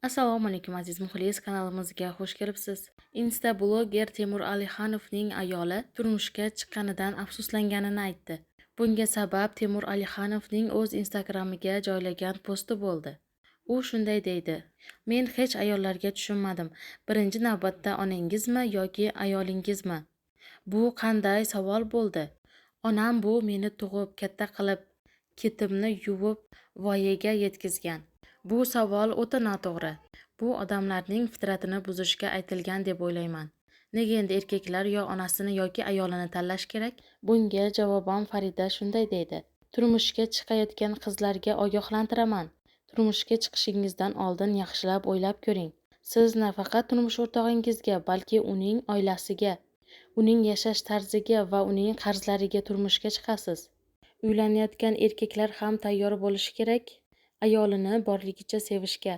Assalomu alaykum aziz muxlis, kanalimizga xush kelibsiz. Insta bloger Temur Alixanovning ayoli turmushga chiqqanidan afsuslanganini aytdi. Bunga sabab Temur Alixanovning o'z Instagramiga joylagan posti bo'ldi. U shunday deydi: "Men hech ayollarga tushunmadim. Birinchi navbatda onangizmi yoki ayolingizmi? Bu qanday savol bo'ldi? Onam bu meni tug'ib, katta qilib, ketimni yuvib, voyaga yetkazgan. Bu savol o'ta noto'g'ri. Bu odamlarning fitratini buzishga aytilgan deb o'ylayman. Nega endi erkaklar yo onasini yoki ayolini tanlash kerak?" Bunga javoban Farida shunday deydi: "Turmushga chiqayotgan qizlarga ogohlantiraman. Turmushga chiqishingizdan oldin yaxshilab o'ylab ko'ring. Siz nafaqat turmush o'rtog'ingizga, balki uning oilasiga, uning yashash tarziga va uning qarzlariga turmushga chiqasiz. Uylanayotgan erkaklar ham tayyor bo'lishi kerak, ayolini borligicha sevishga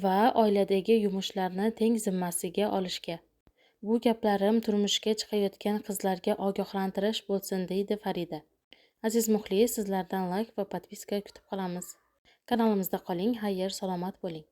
va oiladagi yumushlarni teng zimmasiga olishga. Bu gaplarim turmushga chiqayotgan qizlarga ogohlantirish bo'lsin", deydi Farida. Aziz muxlis, sizlardan layk va podpiska kutib qolamiz. Kanalimizda qoling, xayr, salomat bo'ling.